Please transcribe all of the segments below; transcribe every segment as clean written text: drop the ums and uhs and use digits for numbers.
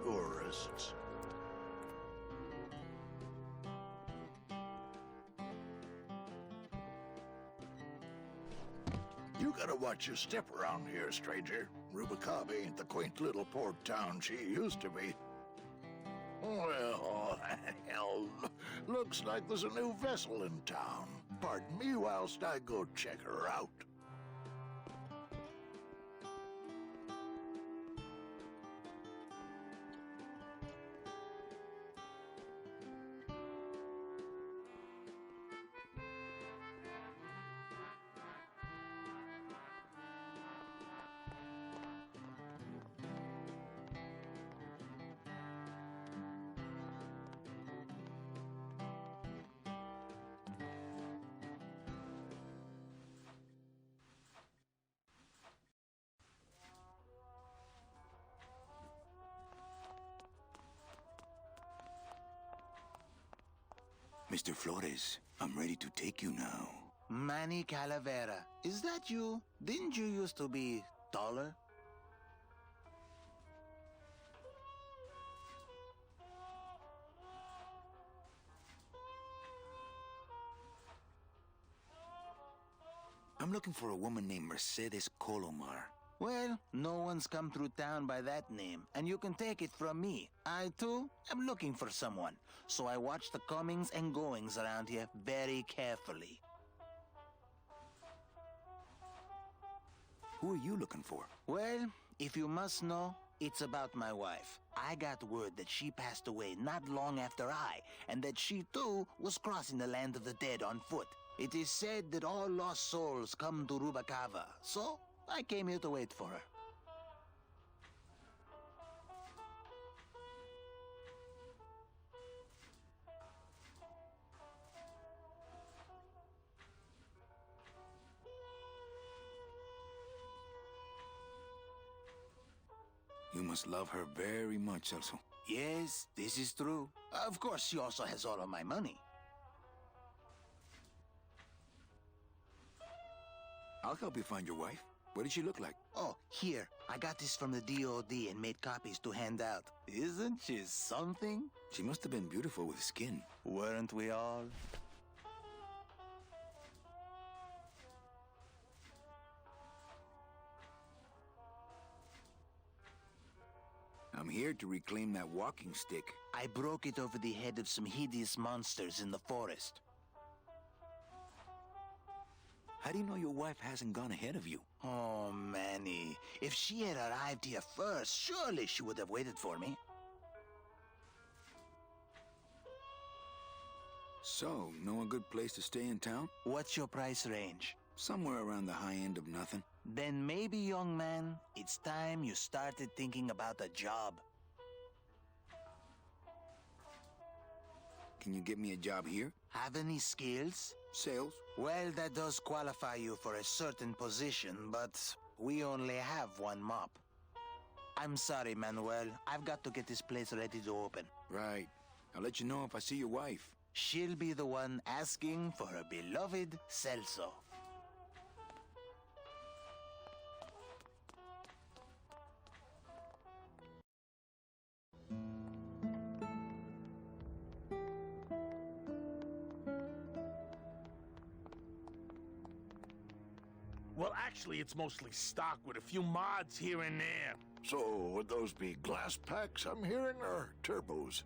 tourists. You gotta watch your step around here, stranger. Rubakava ain't the quaint little port town she used to be. Well, hell, looks like there's a new vessel in town. Pardon me whilst I go check her out. Mr. Flores, I'm ready to take you now. Manny Calavera, is that you? Didn't you used to be taller? I'm looking for a woman named Mercedes Colomar. Well, no one's come through town by that name, and you can take it from me. I, too, am looking for someone, so I watch the comings and goings around here very carefully. Who are you looking for? Well, if you must know, it's about my wife. I got word that she passed away not long after I, and that she, too, was crossing the land of the dead on foot. It is said that all lost souls come to Rubakava, so I came here to wait for her. You must love her very much, also. Yes, this is true. Of course, she also has all of my money. I'll help you find your wife. What did she look like? Oh, here. I got this from the DOD and made copies to hand out. Isn't she something? She must have been beautiful with skin. Weren't we all? I'm here to reclaim that walking stick. I broke it over the head of some hideous monsters in the forest. How do you know your wife hasn't gone ahead of you? Oh, Manny. If she had arrived here first, surely she would have waited for me. So, know a good place to stay in town? What's your price range? Somewhere around the high end of nothing. Then maybe, young man, it's time you started thinking about a job. Can you get me a job here? Have any skills? Sales? Well, that does qualify you for a certain position, but we only have one mop. I'm sorry, Manuel. I've got to get this place ready to open. Right. I'll let you know if I see your wife. She'll be the one asking for her beloved Celso. Well, actually, it's mostly stock with a few mods here and there. So, would those be glass packs I'm hearing, or turbos?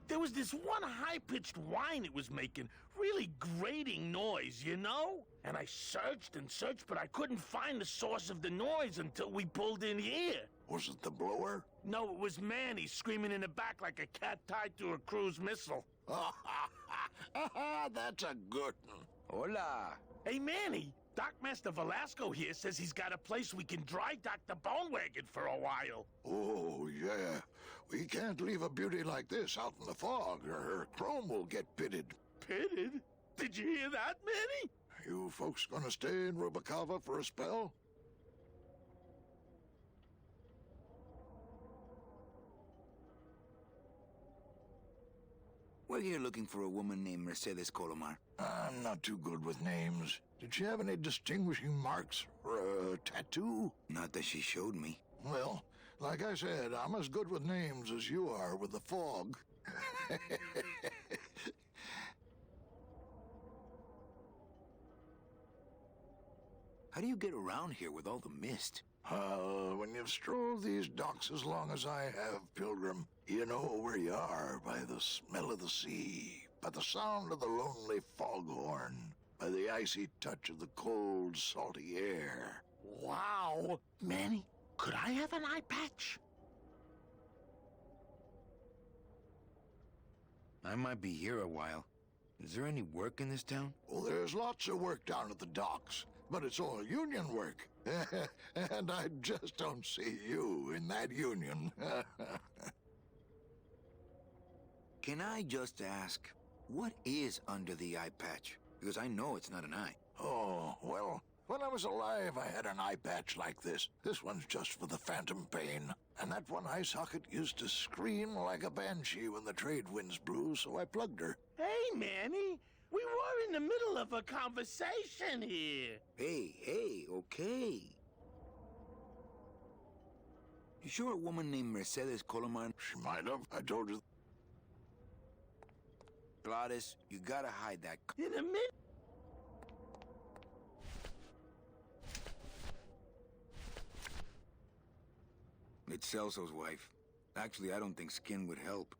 There was this one high-pitched whine it was making, really grating noise, you know? And I searched and searched, but I couldn't find the source of the noise until we pulled in here. Was it the blower? No, it was Manny screaming in the back like a cat tied to a cruise missile. That's a good one. Hola. Hey, Manny, Dockmaster Velasco here says he's got a place we can dry dock the bone wagon for a while. Oh, yeah. We can't leave a beauty like this out in the fog, or her chrome will get pitted. Pitted? Did you hear that, Manny? You folks gonna stay in Rubakava for a spell? We're here looking for a woman named Mercedes Colomar. I'm not too good with names. Did she have any distinguishing marks or a tattoo? Not that she showed me. Well, like I said, I'm as good with names as you are with the fog. How do you get around here with all the mist? When you've strolled these docks as long as I have, Pilgrim, you know where you are by the smell of the sea, by the sound of the lonely foghorn, by the icy touch of the cold, salty air. Wow. Manny, could I have an eye patch? I might be here a while. Is there any work in this town? Well, there's lots of work down at the docks, but it's all union work. And I just don't see you in that union. Can I just ask, what is under the eye patch? Because I know it's not an eye. Oh, well, when I was alive, I had an eye patch like this. This one's just for the phantom pain. And that one eye socket used to scream like a banshee when the trade winds blew, so I plugged her. Hey, Manny, we were in the middle of a conversation here. Hey, okay. You sure a woman named Mercedes Coloman? She might have. I told her. Gladys, you gotta hide that. In a minute. It's Celso's wife. Actually, I don't think skin would help.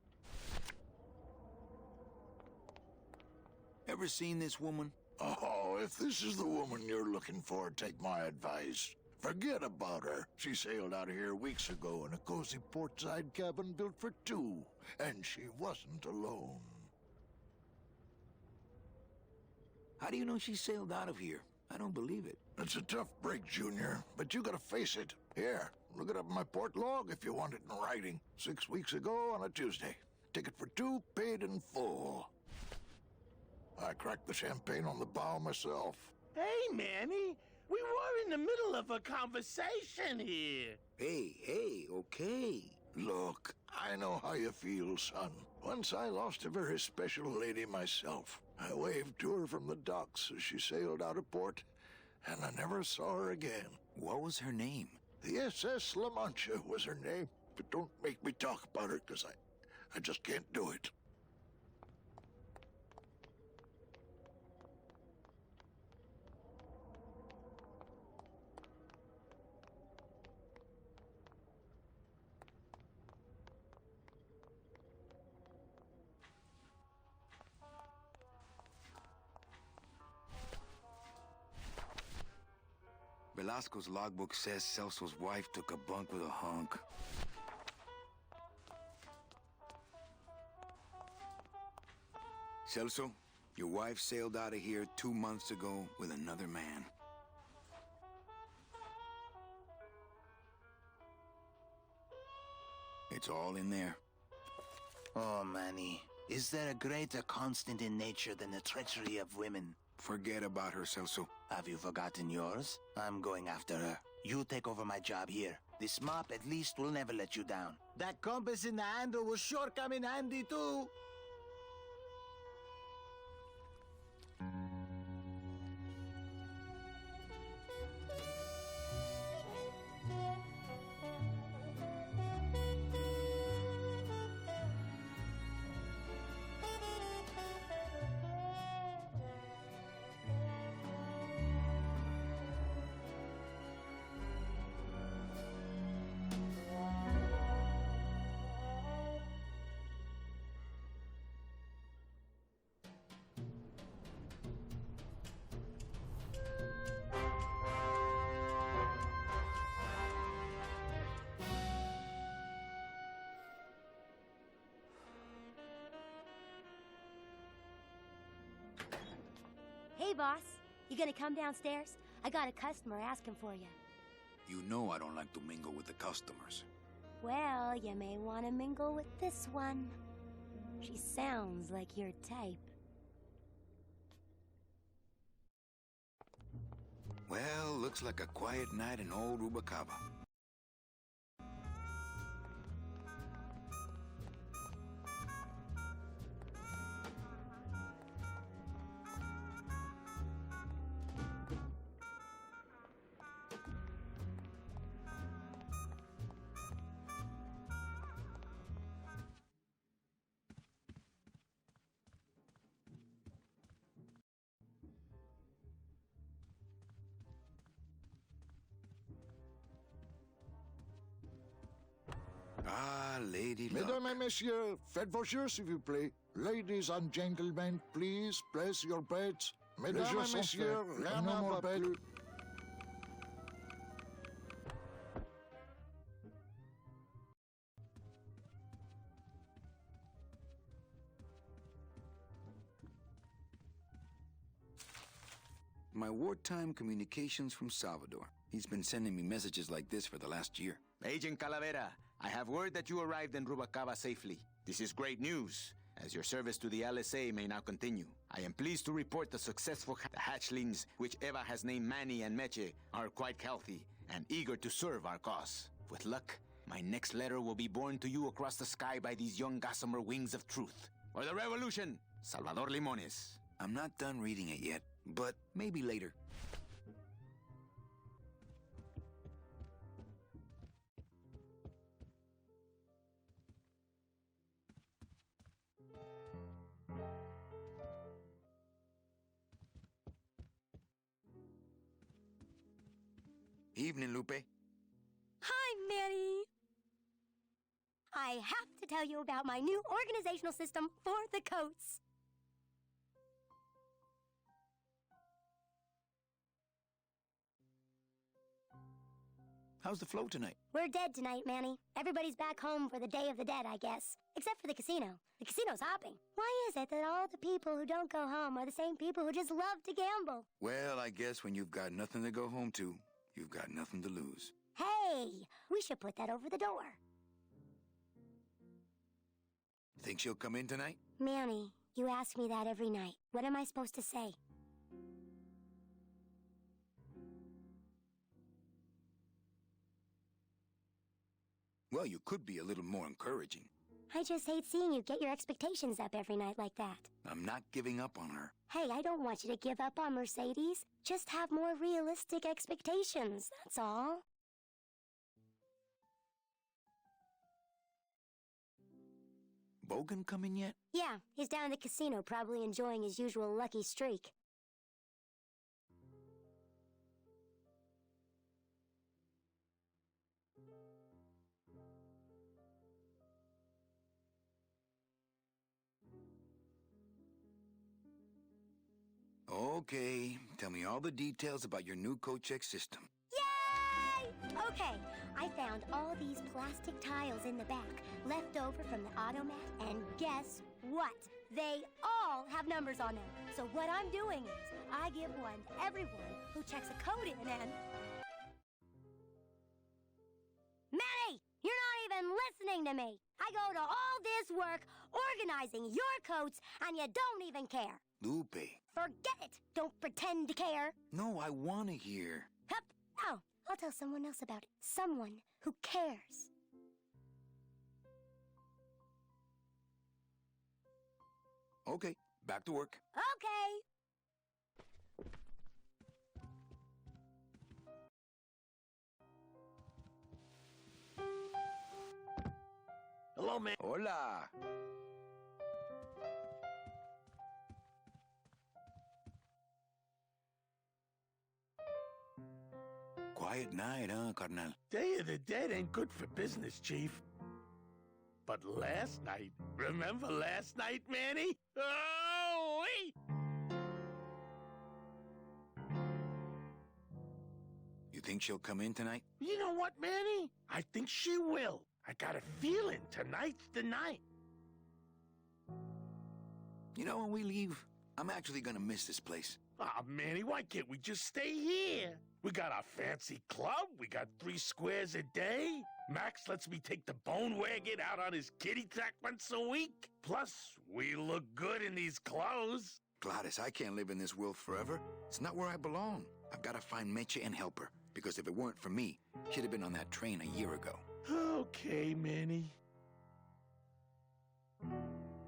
Ever seen this woman? Oh, if this is the woman you're looking for, take my advice. Forget about her. She sailed out of here weeks ago in a cozy portside cabin built for two, and she wasn't alone. How do you know she sailed out of here? I don't believe it. It's a tough break, Junior, but you gotta face it. Here, look it up in my port log if you want it in writing. 6 weeks ago on a Tuesday. Ticket for two, paid in full. I cracked the champagne on the bow myself. Hey, Manny, we were in the middle of a conversation here. Hey, okay. Look, I know how you feel, son. Once I lost a very special lady myself. I waved to her from the docks as she sailed out of port, and I never saw her again. What was her name? The SS La Mancha was her name, but don't make me talk about her, because I just can't do it. Velasco's logbook says Celso's wife took a bunk with a hunk. Celso, your wife sailed out of here 2 months ago with another man. It's all in there. Oh, Manny, is there a greater constant in nature than the treachery of women? Forget about her, Celso. Have you forgotten yours? I'm going after her. You take over my job here. This mop at least will never let you down. That compass in the handle will sure come in handy too. Hey, boss. You gonna come downstairs? I got a customer asking for you. You know I don't like to mingle with the customers. Well, you may want to mingle with this one. She sounds like your type. Well, looks like a quiet night in old Rubakava. lady luck. Mesdames et messieurs, faites vos jeux, s'il vous plaît. Ladies and gentlemen, please place your bets. Mesdames et messieurs, rien ne more bets. My wartime communications from Salvador. He's been sending me messages like this for the last year. Agent Calavera, I have word that you arrived in Rubakava safely. This is great news, as your service to the LSA may now continue. I am pleased to report the successful hatchlings, which Eva has named Manny and Meche, are quite healthy and eager to serve our cause. With luck, my next letter will be borne to you across the sky by these young gossamer wings of truth. For the revolution, Salvador Limones. I'm not done reading it yet, but maybe later. Evening, Lupe. Hi, Manny. I have to tell you about my new organizational system for the coats. How's the flow tonight? We're dead tonight, Manny. Everybody's back home for the Day of the Dead, I guess. Except for the casino. The casino's hopping. Why is it that all the people who don't go home are the same people who just love to gamble? Well, I guess when you've got nothing to go home to, you've got nothing to lose. Hey, we should put that over the door. Think she'll come in tonight? Manny, you ask me that every night. What am I supposed to say? Well, you could be a little more encouraging. I just hate seeing you get your expectations up every night like that. I'm not giving up on her. Hey, I don't want you to give up on Mercedes. Just have more realistic expectations, that's all. Bogan coming yet? Yeah, he's down at the casino, probably enjoying his usual lucky streak. Okay, tell me all the details about your new coat check system. Yay! Okay, I found all these plastic tiles in the back, left over from the automat, and guess what? They all have numbers on them. So what I'm doing is, I give one to everyone who checks a code in and... Manny! You're not even listening to me! I go to all this work, organizing your coats, and you don't even care. Lupe. Forget it! Don't pretend to care. No, I want to hear. Hup! Oh, I'll tell someone else about it. Someone who cares. Okay, back to work. Okay. Hello, man. Hola. Quiet night, huh, carnal? Day of the Dead ain't good for business, Chief. But last night, remember last night, Manny? Oh, wait! You think she'll come in tonight? You know what, Manny? I think she will. I got a feeling tonight's the night. You know, when we leave, I'm actually gonna miss this place. Aw, Manny, why can't we just stay here? We got our fancy club, we got 3 squares a day. Max lets me take the bone wagon out on his kitty track once a week. Plus, we look good in these clothes. Gladys, I can't live in this world forever. It's not where I belong. I've got to find Meche and help her, because if it weren't for me, she'd have been on that train a year ago. Okay, Manny.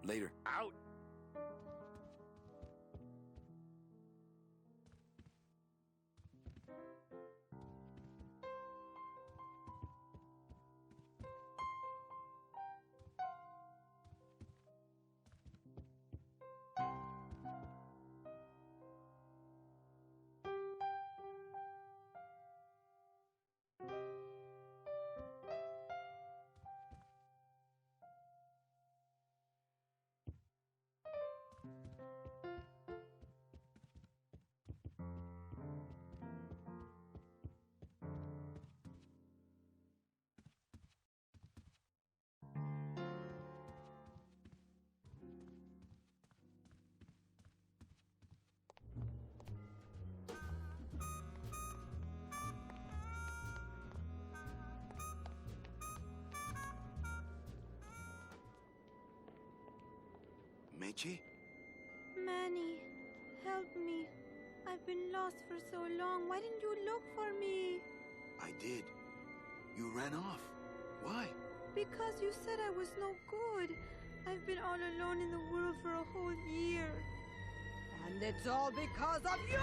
Later. Out. Meche? Manny, help me. I've been lost for so long. Why didn't you look for me? I did. You ran off. Why? Because you said I was no good. I've been all alone in the world for a whole year. And it's all because of you!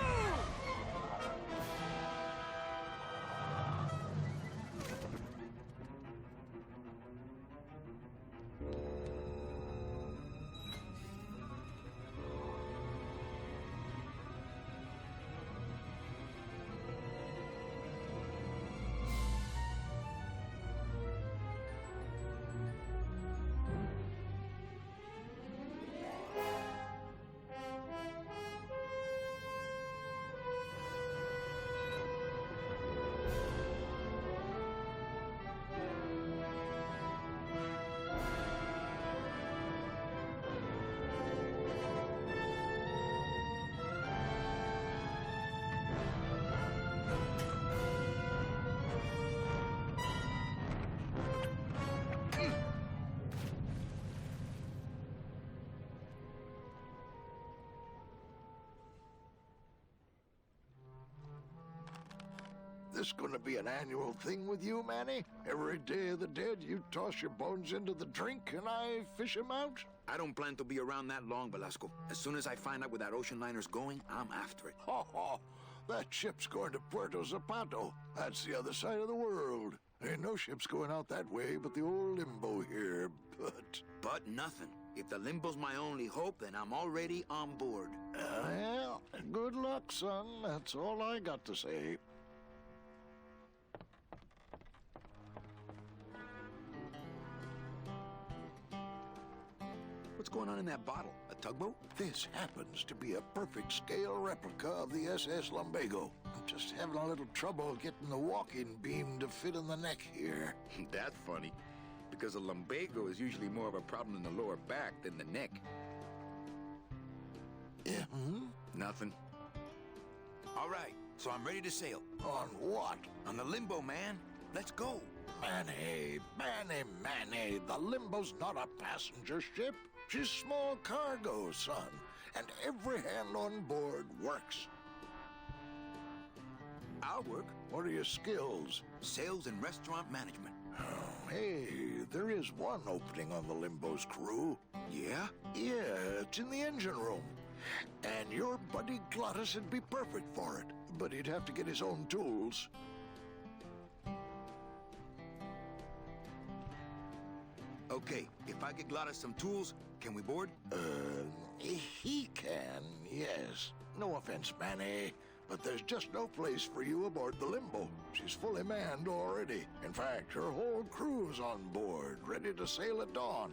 This gonna be an annual thing with you, Manny? Every Day of the Dead, you toss your bones into the drink and I fish 'em out? I don't plan to be around that long, Velasco. As soon as I find out where that ocean liner's going, I'm after it. Ho ho! That ship's going to Puerto Zapato. That's the other side of the world. Ain't no ships going out that way but the old limbo here, but... But nothing. If the limbo's my only hope, then I'm already on board. Well, good luck, son. That's all I got to say. What's going on in that bottle? A tugboat? This happens to be a perfect scale replica of the SS Lumbago. I'm just having a little trouble getting the walking beam to fit in the neck here. That's funny, because a lumbago is usually more of a problem in the lower back than the neck. Yeah, Nothing. All right, so I'm ready to sail. On what? On the limbo, man. Let's go. Manny, the Limbo's not a passenger ship. She's small cargo, son. And every hand on board works. I'll work. What are your skills? Sales and restaurant management. Oh, hey, there is one opening on the Limbo's crew. Yeah? Yeah, it's in the engine room. And your buddy Glottis would be perfect for it. But he'd have to get his own tools. Okay, if I get Glottis some tools, can we board? He can, yes. No offense, Manny, but there's just no place for you aboard the Limbo. She's fully manned already. In fact, her whole crew's on board, ready to sail at dawn.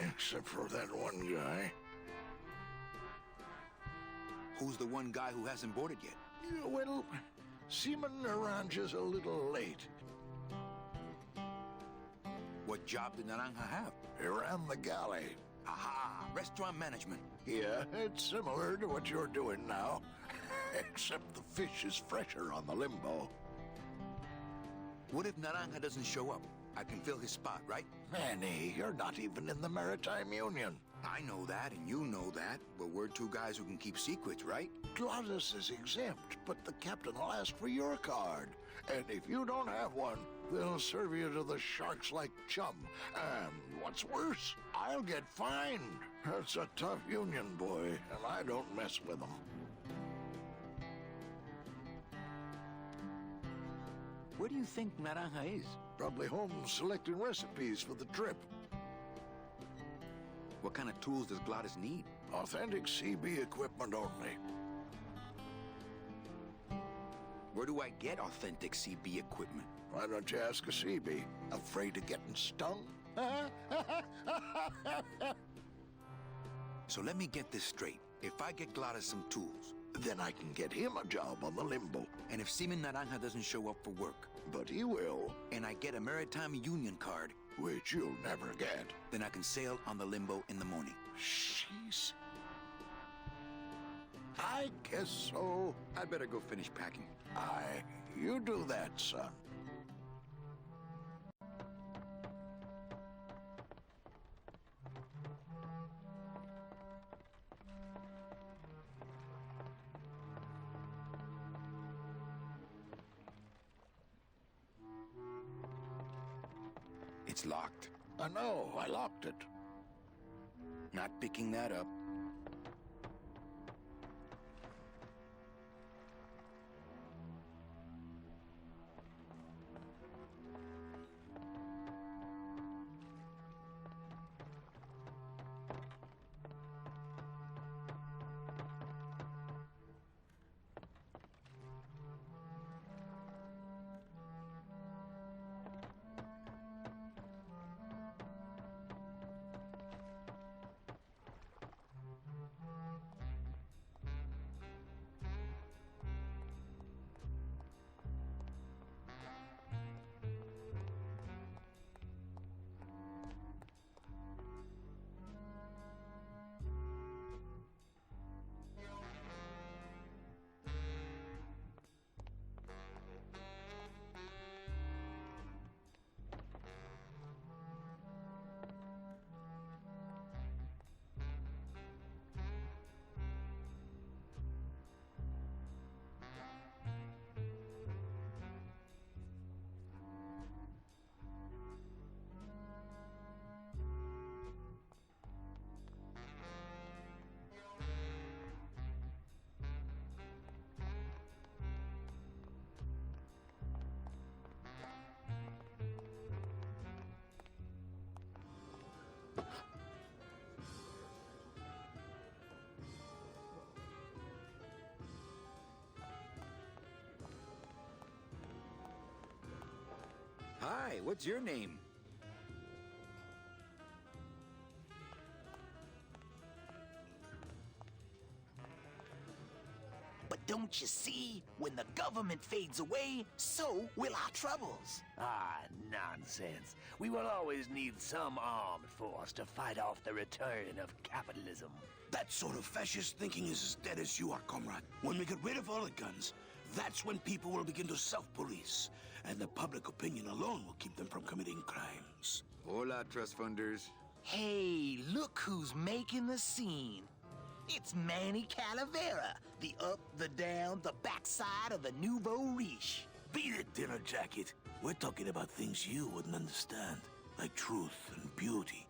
Except for that one guy. Who's the one guy who hasn't boarded yet? Well, Seaman Naranja's a little late. What job did Naranja have? He ran the galley. Aha! Restaurant management. Yeah, it's similar to what you're doing now. Except the fish is fresher on the Limbo. What if Naranja doesn't show up? I can fill his spot, right? Manny, you're not even in the Maritime Union. I know that, and you know that, but we're two guys who can keep secrets, right? Glottis is exempt, but the captain will ask for your card. And if you don't have one, they'll serve you to the sharks like chum. And what's worse, I'll get fined. That's a tough union, boy, and I don't mess with them. Where do you think Naranja is? Probably home selecting recipes for the trip. What kind of tools does Glottis need? Authentic CB equipment only. Where do I get authentic CB equipment? Why don't you ask a CB? Afraid of getting stung? So let me get this straight. If I get Glottis some tools, then I can get him a job on the Limbo. and if Seaman Naranja doesn't show up for work, But he will, and I get a Maritime Union card, which you'll never get. then I can sail on the Limbo in the morning. Jeez. I guess so. I'd better go finish packing. You do that, son. It's locked. I know, I locked it. Not picking that up. Hi, what's your name? But don't you see? When the government fades away, so will our troubles. Ah, nonsense. We will always need some armed force to fight off the return of capitalism. That sort of fascist thinking is as dead as you are, comrade. When we get rid of all the guns, that's when people will begin to self-police. And the public opinion alone will keep them from committing crimes. Hola, trust funders. Hey, look who's making the scene. It's Manny Calavera, the up, the down, the backside of the nouveau riche. Beat it, dinner jacket. We're talking about things you wouldn't understand, like truth and beauty.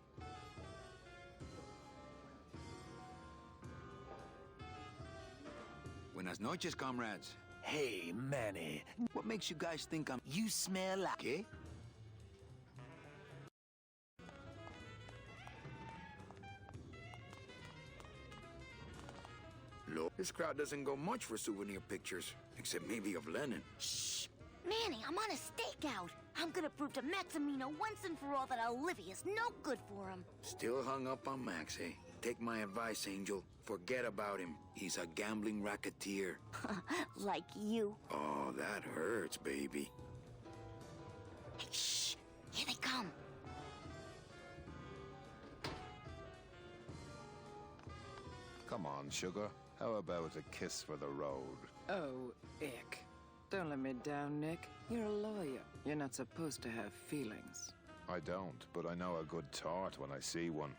Buenas noches, comrades. Hey, Manny. What makes you guys think I'm... You smell like... ¿Qué? This crowd doesn't go much for souvenir pictures, except maybe of Lenin. Shh! Manny, I'm on a stakeout. I'm gonna prove to Maximino once and for all that Olivia's no good for him. Still hung up on Max, eh? Take my advice, Angel. Forget about him. He's a gambling racketeer. Like you. Oh, that hurts, baby. Hey, shh! Here they come. Come on, sugar. How about a kiss for the road? Oh, ick. Don't let me down, Nick. You're a lawyer. You're not supposed to have feelings. I don't, but I know a good tart when I see one.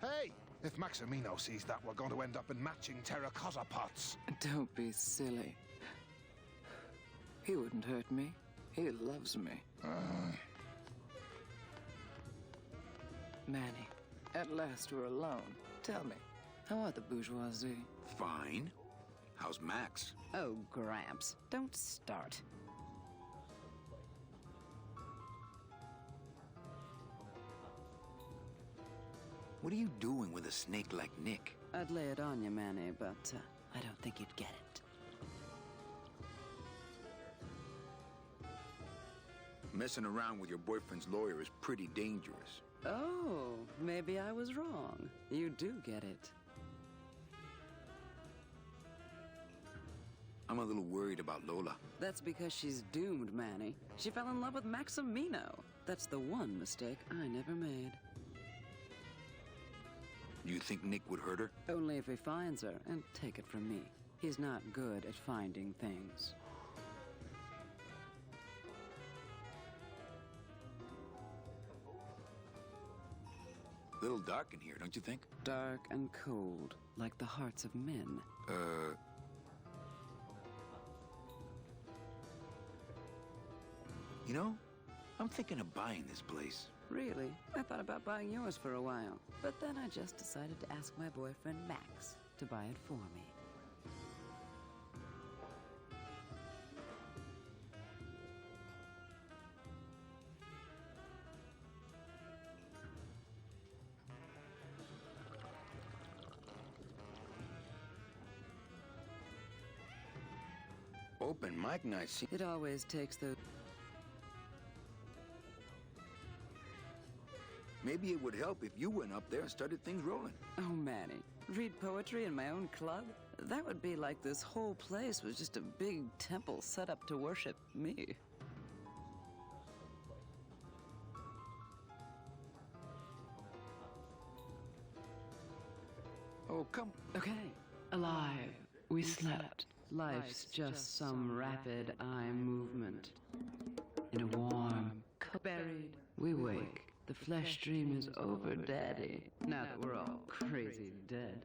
Hey! If Maximino sees that, we're going to end up in matching terracotta pots. Don't be silly. He wouldn't hurt me. He loves me. Manny, at last we're alone. Tell me, how are the bourgeoisie? Fine. How's Max? Oh, Gramps, don't start. What are you doing with a snake like Nick? I'd lay it on you, Manny, but I don't think you'd get it. Messing around with your boyfriend's lawyer is pretty dangerous. Oh, maybe I was wrong. You do get it. I'm a little worried about Lola. That's because she's doomed, Manny. She fell in love with Maximino. That's the one mistake I never made. Do you think Nick would hurt her? Only if he finds her, and take it from me. He's not good at finding things. A little dark in here, don't you think? Dark and cold, like the hearts of men. You know, I'm thinking of buying this place. Really? I thought about buying yours for a while. But then I just decided to ask my boyfriend Max to buy it for me. Open mic night. It always takes the... Maybe it would help if you went up there and started things rolling. Oh, Manny. Read poetry in my own club? That would be like this whole place was just a big temple set up to worship me. Oh, come. Okay. Alive. We slept. Life's just some rapid eye movement. In a warm, buried, we wake. The flesh dream is over, Daddy. Now that we're all crazy dead.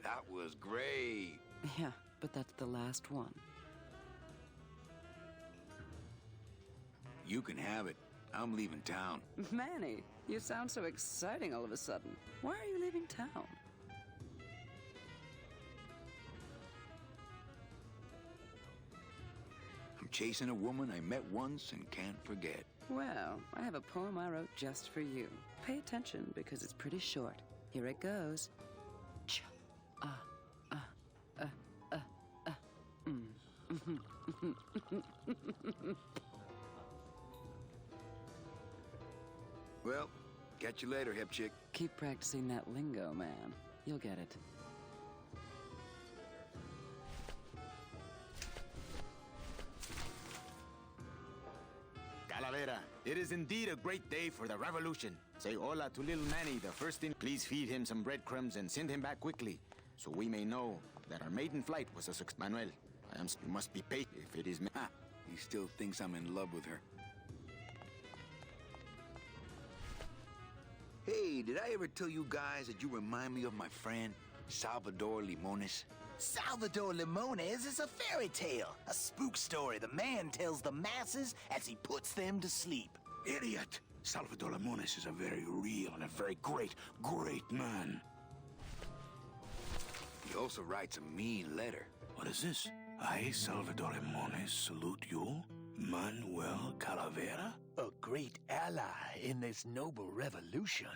That was great. Yeah, but that's the last one. You can have it. I'm leaving town. Manny, you sound so exciting all of a sudden. Why are you leaving town? I'm chasing a woman I met once and can't forget. Well, I have a poem I wrote just for you. Pay attention because it's pretty short. Here it goes. Ch ah ah ah ah ah. Well, catch you later, hip chick. Keep practicing that lingo, man. You'll get it. Calavera, it is indeed a great day for the revolution. Say hola to little Manny, the first thing. Please feed him some breadcrumbs and send him back quickly, so we may know that our maiden flight was a success. Manuel, you must be patient if it is me. Ah, he still thinks I'm in love with her. Hey, did I ever tell you guys that you remind me of my friend, Salvador Limones? Salvador Limones is a fairy tale, a spook story the man tells the masses as he puts them to sleep. Idiot! Salvador Limones is a very real and a very great, great man. He also writes a mean letter. What is this? I, Salvador Limones, salute you, Manuel Calavera? A great ally in this noble revolution.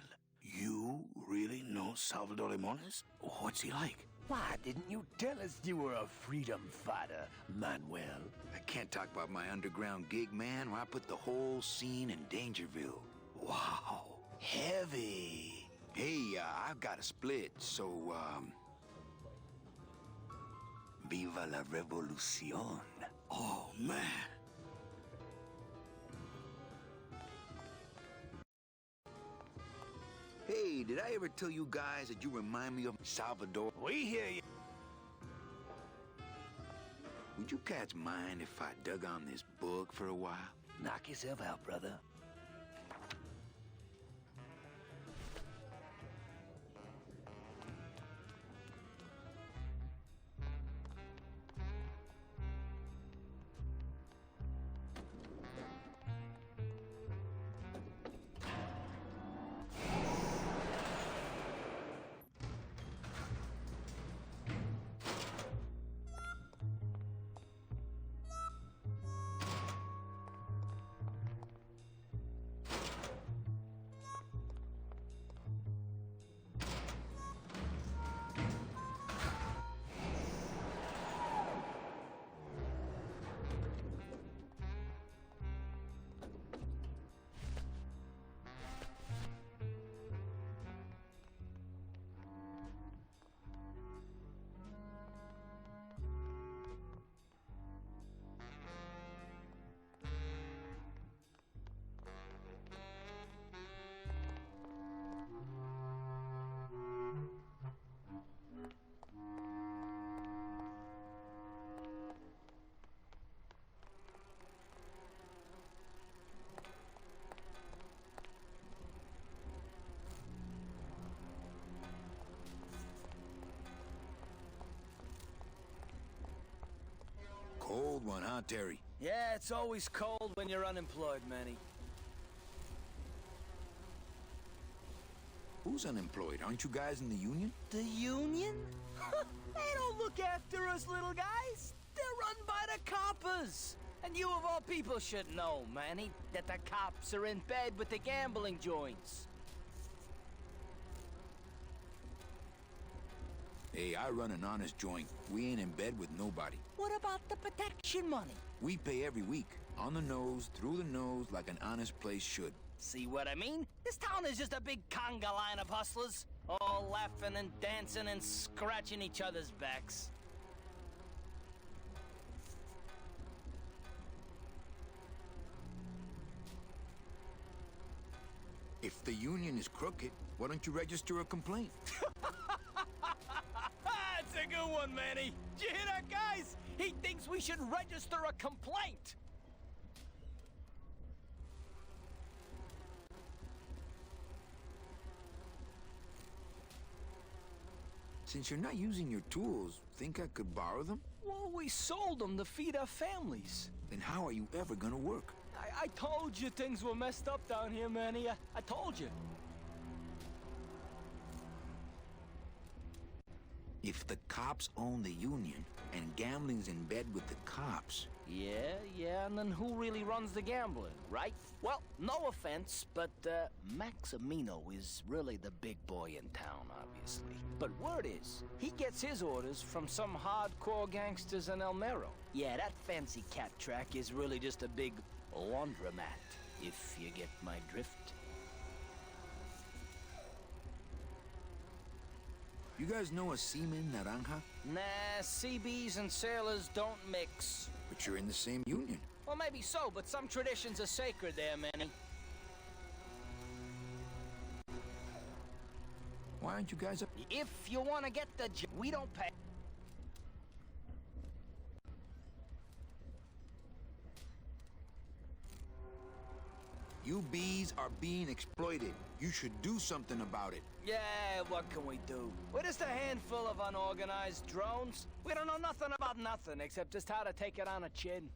You really know Salvador Limones? What's he like? Why didn't you tell us you were a freedom fighter, Manuel? I can't talk about my underground gig, man, where I put the whole scene in Dangerville. Wow, heavy. Hey, I've got a split, so, Viva la revolución. Oh, man. Hey, did I ever tell you guys that you remind me of Salvador? We hear you. Would you cats mind if I dug on this book for a while? Knock yourself out, brother. not, Terry. Yeah, it's always cold when you're unemployed, Manny. Who's unemployed? Aren't you guys in the union? The union? They don't look after us little guys. They're run by the coppers. And you of all people should know, Manny, that the cops are in bed with the gambling joints. Hey, I run an honest joint. We ain't in bed with nobody. What about the protection money? We pay every week. On the nose, through the nose, like an honest place should. See what I mean? This town is just a big conga line of hustlers, all laughing and dancing and scratching each other's backs. If the union is crooked, why don't you register a complaint? That's a good one, Manny. Did you hear that, guys? He thinks we should register a complaint. Since you're not using your tools, think I could borrow them? Well, we sold them to feed our families. Then how are you ever gonna work? I told you things were messed up down here, Manny. I told you. If the cops own the union, and gambling's in bed with the cops... Yeah, and then who really runs the gambling, right? Well, no offense, but Maximino is really the big boy in town, obviously. But word is, he gets his orders from some hardcore gangsters in El Mero. Yeah, that fancy cat track is really just a big laundromat, if you get my drift. You guys know a seaman naranja? Nah, CBs and sailors don't mix. But you're in the same union. Well, maybe so, but some traditions are sacred there, Manny. Why aren't you guys up? If you want to get the job, we don't pay. You bees are being exploited. You should do something about it. Yeah, what can we do? We're just a handful of unorganized drones. We don't know nothing about nothing except just how to take it on a chin.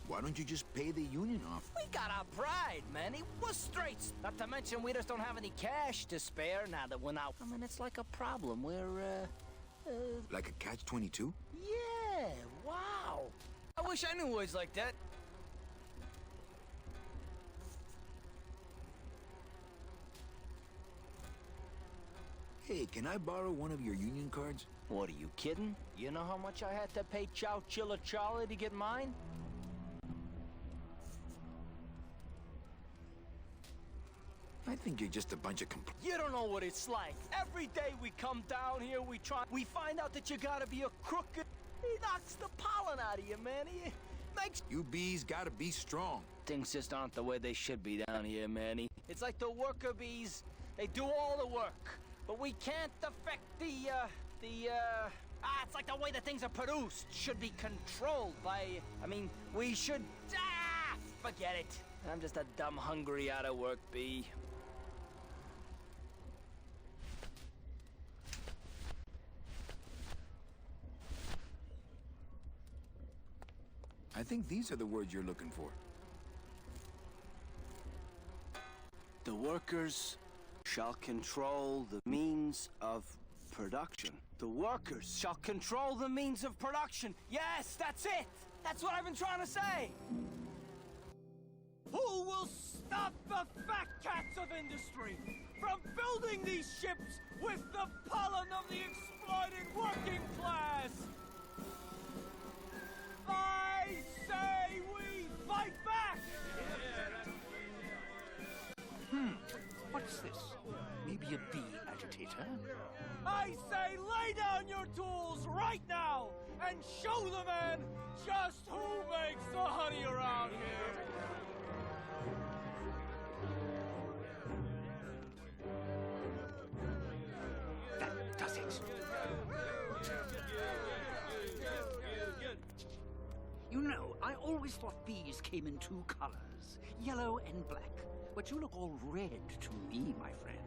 Why don't you just pay the union off? We got our pride, Manny. We're straights. Not to mention we just don't have any cash to spare now that we're out. I mean, it's like a problem. We're, Like a catch-22? Yeah, wow. I wish I knew words like that. Hey, can I borrow one of your union cards? What, are you kidding? You know how much I had to pay Chow Chilla Charlie to get mine? I think you're just a bunch of You don't know what it's like. Every day we come down here, we find out that you gotta be a crooked. He knocks the pollen out of you, man. He makes... You bees gotta be strong. Things just aren't the way they should be down here, Manny. It's like the worker bees. They do all the work. But we can't affect it's like the way that things are produced should be controlled by... I mean, we should... forget it. I'm just a dumb, hungry, out-of-work bee. I think these are the words you're looking for. The workers shall control the means of production. The workers shall control the means of production. Yes, that's it! That's what I've been trying to say! Who will stop the fat cats of industry from building these ships with the pollen of the exploited working class? I say we fight back! What's this? Maybe a bee agitator? I say lay down your tools right now and show the man just who makes the honey around here! That does it. You know, I always thought bees came in two colors, yellow and black. But you look all red to me, my friend.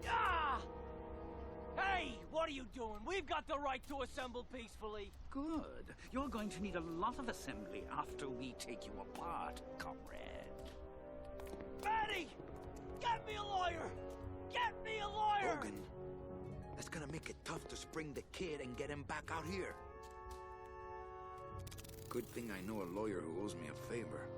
Ah! Hey! Hey, what are you doing? We've got the right to assemble peacefully. Good. You're going to need a lot of assembly after we take you apart, comrade. Betty! Get me a lawyer! Get me a lawyer! Logan, that's gonna make it tough to spring the kid and get him back out here. Good thing I know a lawyer who owes me a favor.